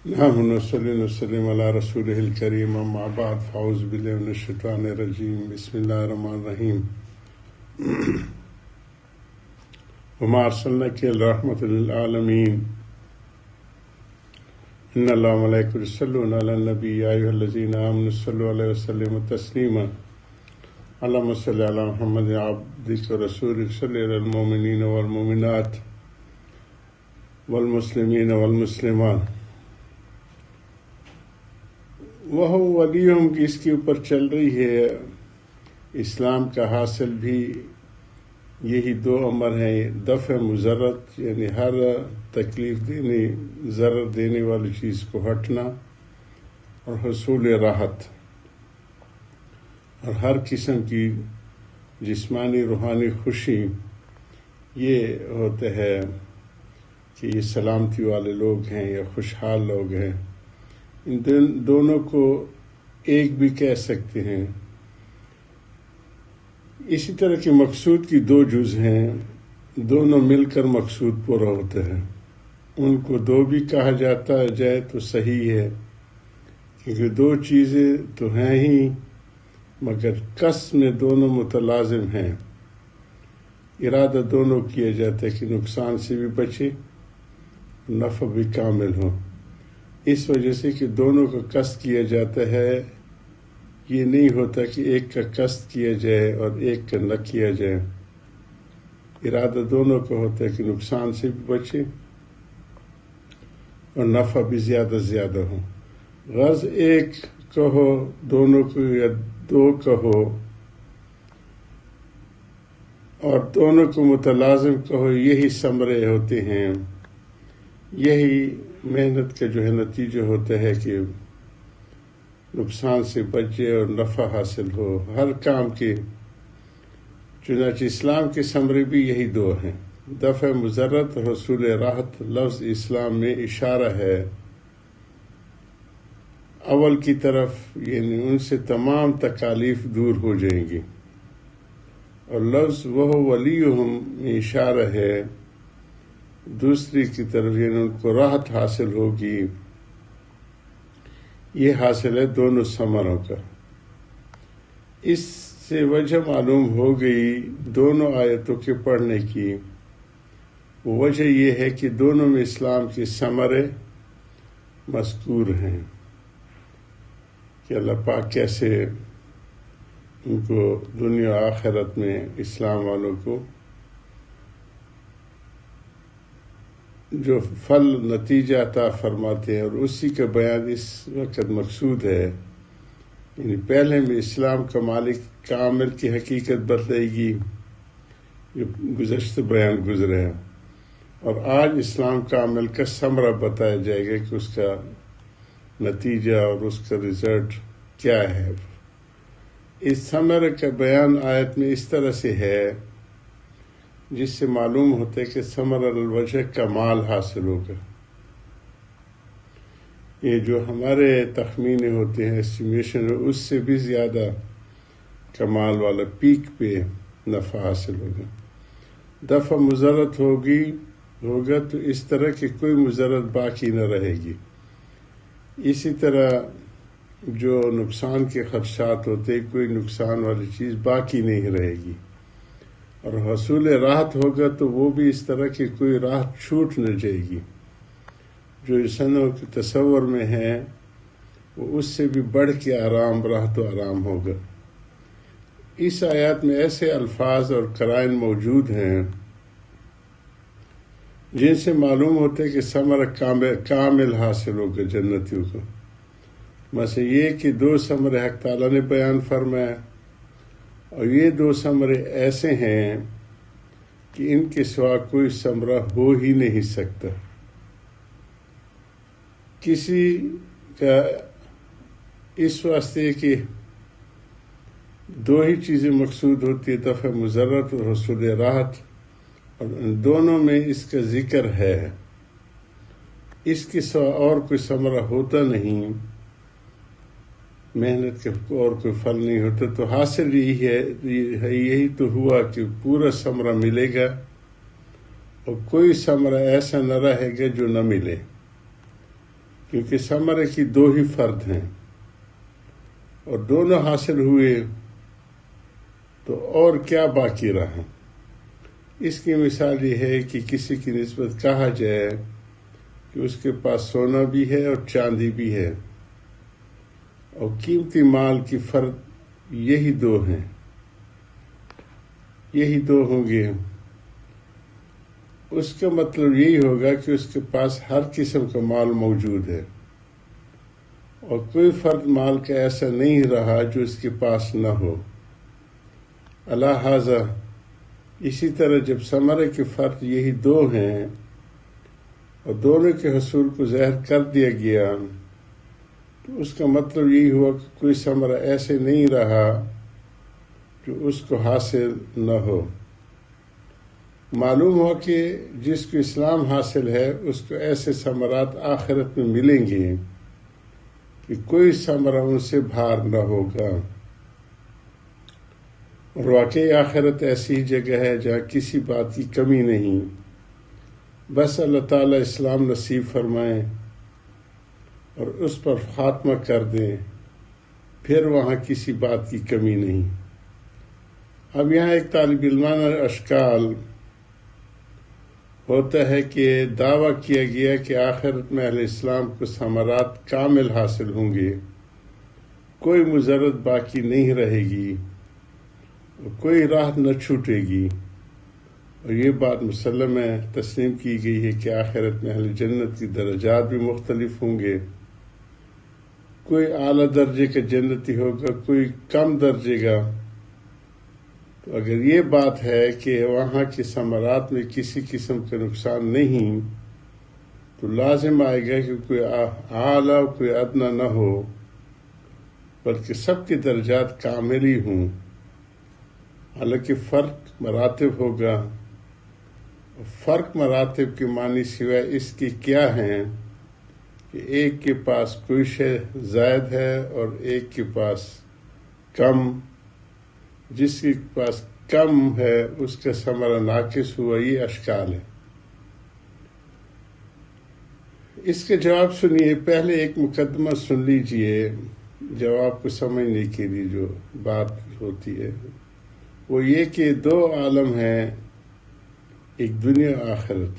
نحن نصلي ونسلم على رسوله الكريم أما بعد فأعوذ بالله من الشيطان الرجيم بسم الله الرحمن الرحيم وما أرسلناك إلا رحمة للعالمين إن الله وملائكته يصلون على النبي يا أيها الذين آمنوا صلوا عليه وسلموا تسليما اللهم صل على محمد عبدك ورسولك صل على المؤمنين والمؤمنات والمسلمين والمسلمات وہ ولیوں کی اس کے اوپر چل رہی ہے۔ اسلام کا حاصل بھی یہی دو امر ہیں، دفع مضرت یعنی ہر تکلیف دینے ضرر دینے والی چیز کو ہٹنا، اور حصول راحت، اور ہر قسم کی جسمانی روحانی خوشی۔ یہ ہوتا ہے کہ یہ سلامتی والے لوگ ہیں یا خوشحال لوگ ہیں۔ ان دونوں کو ایک بھی کہہ سکتے ہیں۔ اسی طرح کے مقصود کی دو جز ہیں، دونوں مل کر مقصود پورا ہوتا ہے۔ ان کو دو بھی کہا جائے تو صحیح ہے، کیونکہ دو چیزیں تو ہیں ہی، مگر قصد میں دونوں متلازم ہیں۔ ارادہ دونوں کیا جاتا ہے کہ نقصان سے بھی بچے، نفع بھی کامل ہو۔ اس وجہ سے کہ دونوں کا قصد کیا جاتا ہے، یہ نہیں ہوتا کہ ایک کا قصد کیا جائے اور ایک کا نہ کیا جائے۔ ارادہ دونوں کا ہوتا ہے کہ نقصان سے بھی بچے اور نفع بھی زیادہ زیادہ ہو۔ غرض ایک کہو دونوں کو یا دو کہو، اور دونوں کو متلازم کہو، یہی ثمرے ہوتے ہیں، یہی محنت کا جو ہے نتیجہ ہوتا ہے کہ نقصان سے بچے اور نفع حاصل ہو ہر کام کے۔ چنانچہ اسلام کے ثمرے بھی یہی دو ہیں، دفع مضرت اور حصول راحت۔ لفظ اسلام میں اشارہ ہے اول کی طرف، یعنی ان سے تمام تکالیف دور ہو جائیں گی، اور لفظ وہ ولیہم میں اشارہ ہے دوسری کی طرف، یعنی ان کو راحت حاصل ہوگی۔ یہ حاصل ہے دونوں ثمروں کا۔ اس سے وجہ معلوم ہو گئی دونوں آیتوں کے پڑھنے کی۔ وجہ یہ ہے کہ دونوں میں اسلام کے ثمرے مذکور ہیں کہ اللہ پاک کیسے ان کو دنیا و آخرت میں اسلام والوں کو جو پھل نتیجہ عطا فرماتے ہیں، اور اسی کا بیان اس وقت مقصود ہے۔ یعنی پہلے میں اسلام کا مالک کامل کی حقیقت بتلائے گی جو گزشتہ بیان گزرے ہیں، اور آج اسلام کامل کا ثمرہ بتایا جائے گا کہ اس کا نتیجہ اور اس کا رزلٹ کیا ہے۔ اس ثمرے کا بیان آیت میں اس طرح سے ہے جس سے معلوم ہوتا ہے کہ ثمر الوجہ کمال حاصل ہوگا۔ یہ جو ہمارے تخمینے ہوتے ہیں اسٹیمیشن، اس سے بھی زیادہ کمال والا پیک پہ نفع حاصل ہوگا۔ دفع مضرت ہوگا تو اس طرح کی کوئی مضرت باقی نہ رہے گی۔ اسی طرح جو نقصان کے خدشات ہوتے، کوئی نقصان والی چیز باقی نہیں رہے گی، اور حصول راحت ہوگا تو وہ بھی اس طرح کی کوئی راحت چھوٹ نہ جائے گی۔ جو انسانوں کے تصور میں ہے وہ اس سے بھی بڑھ کے آرام، راحت و آرام ہوگا۔ اس آیات میں ایسے الفاظ اور قرائن موجود ہیں جن سے معلوم ہوتا ہے کہ ثمرہ کامل حاصل ہوگا جنتیوں کو۔ مثلا یہ کہ دو ثمرے حق تعالیٰ نے بیان فرمایا، اور یہ دو ثمرے ایسے ہیں کہ ان کے سوا کوئی ثمرہ ہو ہی نہیں سکتا۔ کسی کا اس واسطے کہ دو ہی چیزیں مقصود ہوتی ہے، دفع مضرت اور حصول راحت، اور ان دونوں میں اس کا ذکر ہے۔ اس کے سوا اور کوئی ثمرہ ہوتا نہیں، محنت کا اور کوئی پھل نہیں ہوتا۔ تو حاصل یہی تو ہوا کہ پورا ثمرہ ملے گا، اور کوئی ثمرہ ایسا نہ رہے گا جو نہ ملے۔ کیونکہ ثمرے کی دو ہی فرد ہیں اور دونوں حاصل ہوئے تو اور کیا باقی رہا۔ اس کی مثال یہ ہے کہ کسی کی نسبت کہا جائے کہ اس کے پاس سونا بھی ہے اور چاندی بھی ہے اور قیمتی مال کی فرد یہی دو ہیں، یہی دو ہوں گے، اس کا مطلب یہی ہوگا کہ اس کے پاس ہر قسم کا مال موجود ہے اور کوئی فرد مال کا ایسا نہیں رہا جو اس کے پاس نہ ہو۔ لہذا اسی طرح جب ثمرے کے فرد یہی دو ہیں اور دونوں کے حصول کو ظاہر کر دیا گیا تو اس کا مطلب یہی ہوا کہ کوئی ثمرہ ایسے نہیں رہا جو اس کو حاصل نہ ہو۔ معلوم ہو کہ جس کو اسلام حاصل ہے اس کو ایسے ثمرات آخرت میں ملیں گے کہ کوئی ثمرہ ان سے باہر نہ ہوگا، اور واقعی آخرت ایسی جگہ ہے جہاں کسی بات کی کمی نہیں، بس اللہ تعالیٰ اسلام نصیب فرمائیں اور اس پر خاتمہ کر دیں، پھر وہاں کسی بات کی کمی نہیں۔ اب یہاں ایک طالب علمانہ اشکال ہوتا ہے کہ دعویٰ کیا گیا کہ آخرت میں اہل اسلام کو ثمرات کامل حاصل ہوں گے، کوئی مضرت باقی نہیں رہے گی اور کوئی راہ نہ چھوٹے گی، اور یہ بات مسلم ہے، تسلیم کی گئی ہے کہ آخرت میں اہل جنت کی درجات بھی مختلف ہوں گے، کوئی اعلیٰ درجے کا جنتی ہوگا، کوئی کم درجے کا۔ تو اگر یہ بات ہے کہ وہاں کے ثمرات میں کسی قسم کا نقصان نہیں تو لازم آئے گا کہ کوئی اعلیٰ کوئی ادنیٰ نہ ہو، بلکہ سب کے درجات کامل ہی ہوں۔ حالانکہ فرق مراتب ہوگا، فرق مراتب کے معنی سوائے اس کی کیا ہیں کہ ایک کے پاس کوئی شے زائد ہے اور ایک کے پاس کم، جس کے پاس کم ہے اس کا ثمرہ ناقص ہوا، یہ اشکال ہے۔ اس کے جواب سنیے، پہلے ایک مقدمہ سن لیجئے جواب کو سمجھنے کے لیے۔ جو بات ہوتی ہے وہ یہ کہ دو عالم ہیں، ایک دنیا آخرت،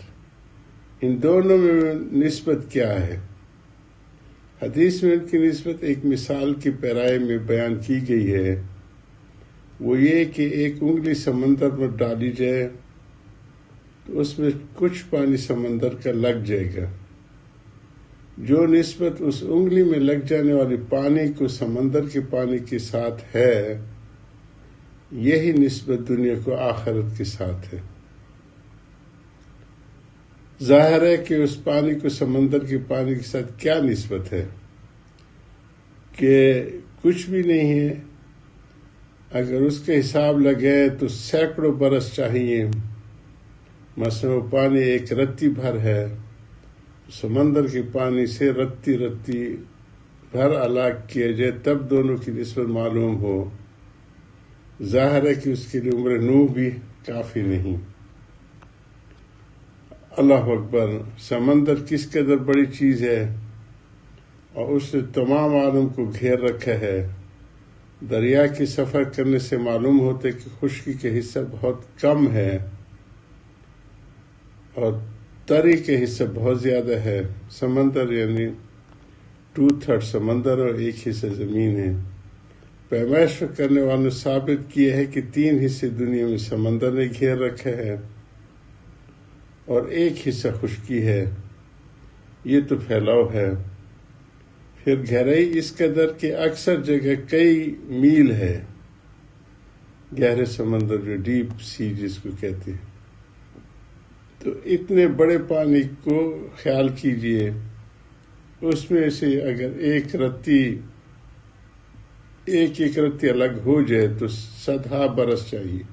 ان دونوں میں نسبت کیا ہے؟ حدیث میں ان کی نسبت ایک مثال کی پیرائے میں بیان کی گئی ہے، وہ یہ کہ ایک انگلی سمندر میں ڈالی جائے تو اس میں کچھ پانی سمندر کا لگ جائے گا۔ جو نسبت اس انگلی میں لگ جانے والی پانی کو سمندر کے پانی کے ساتھ ہے، یہی نسبت دنیا کو آخرت کے ساتھ ہے۔ ظاہر ہے کہ اس پانی کو سمندر کے پانی کے ساتھ کیا نسبت ہے کہ کچھ بھی نہیں ہے۔ اگر اس کا حساب لگے تو سینکڑوں برس چاہیے۔ مثلا وہ پانی ایک رتی بھر ہے، سمندر کے پانی سے رتی بھر الگ کیا جائے تب دونوں کی نسبت معلوم ہو۔ ظاہر ہے کہ اس کے لیے عمر نوح بھی کافی نہیں۔ اللہ اکبر، سمندر کس قدر بڑی چیز ہے اور اس نے تمام عالم کو گھیر رکھا ہے۔ دریا کے سفر کرنے سے معلوم ہوتا ہے کہ خشکی کا حصہ بہت کم ہے اور تری کا حصہ بہت زیادہ ہے۔ سمندر یعنی 2/3 سمندر اور 1 حصہ زمین ہے۔ پیمائش کرنے والوں نے ثابت کیا ہے کہ 3 حصے دنیا میں سمندر نے گھیر رکھا ہے اور 1 حصہ خشکی ہے۔ یہ تو پھیلاؤ ہے۔ پھر گہرائی اس قدر کہ اکثر جگہ کئی میل ہے، گہرے سمندر جو ڈیپ سی جس کو کہتے ہیں۔ تو اتنے بڑے پانی کو خیال کیجئے، اس میں سے اگر ایک رتی الگ ہو جائے تو 100 برس چاہیے۔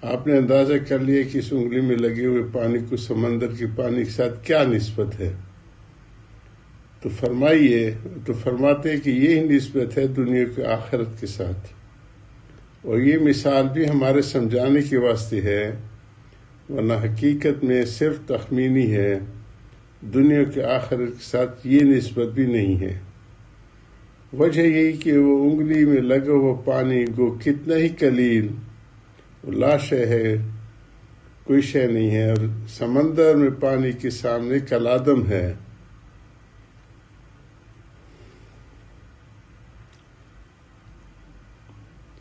آپ نے اندازہ کر لیا کہ اس انگلی میں لگے ہوئے پانی کو سمندر کے پانی کے ساتھ کیا نسبت ہے۔ تو فرماتے ہیں کہ یہی نسبت ہے دنیا کی آخرت کے ساتھ، اور یہ مثال بھی ہمارے سمجھانے کے واسطے ہے، ورنہ حقیقت میں صرف تخمینی ہے، دنیا کے آخرت کے ساتھ یہ نسبت بھی نہیں ہے۔ وجہ یہی کہ وہ انگلی میں لگا ہوا پانی گو کتنا ہی قلیل لا شے ہے، کوئی شے نہیں ہے، اور سمندر میں پانی کے سامنے کالعدم ہے۔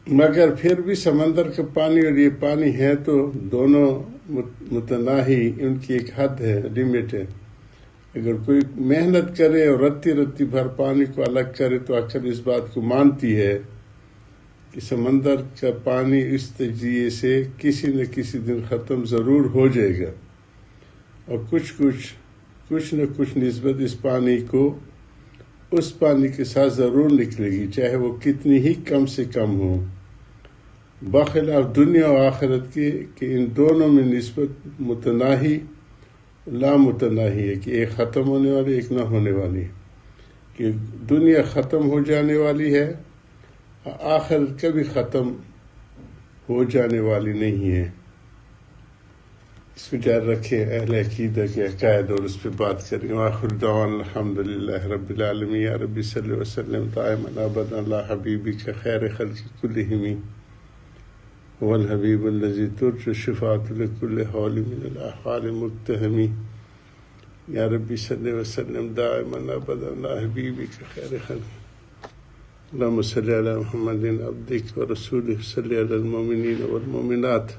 مگر پھر بھی سمندر کا پانی اور یہ پانی ہے تو دونوں متناہی، ان کی ایک حد ہے، لمٹ ہے۔ اگر کوئی محنت کرے اور رتی رتی بھر پانی کو الگ کرے تو عقل اس بات کو مانتی ہے کہ سمندر کا پانی اس تجزیے سے کسی نہ کسی دن ختم ضرور ہو جائے گا، اور کچھ نہ کچھ نسبت اس پانی کو اس پانی کے ساتھ ضرور نکلے گی، چاہے وہ کتنی ہی کم سے کم ہو، بخلاف دنیا و آخرت کے کہ ان دونوں میں نسبت متناہی لامتناہی ہے، کہ ایک ختم ہونے والی ایک نہ ہونے والی ہے، کہ دنیا ختم ہو جانے والی ہے، آخرت کبھی ختم ہو جانے والی نہیں ہے۔ اس کو جاری رکھیں، اہل عقیدہ کے عقائد اور اس پہ بات کریں۔ وآخر دعوانا الحمدللہ رب العالمین۔ یا رب صلی وسلم دائما ابدا علی حبیبک خیر خلق کلہم هو الحبیب الذی ترجو الشفاعۃ لکل حول من الاحوال المتهم۔ یا رب صلی وسلم دائما ابدا علی حبیبک خیر خلق۔ اللهم صل علی محمد عبدک ورسولک، صلی علی المؤمنین والمؤمنات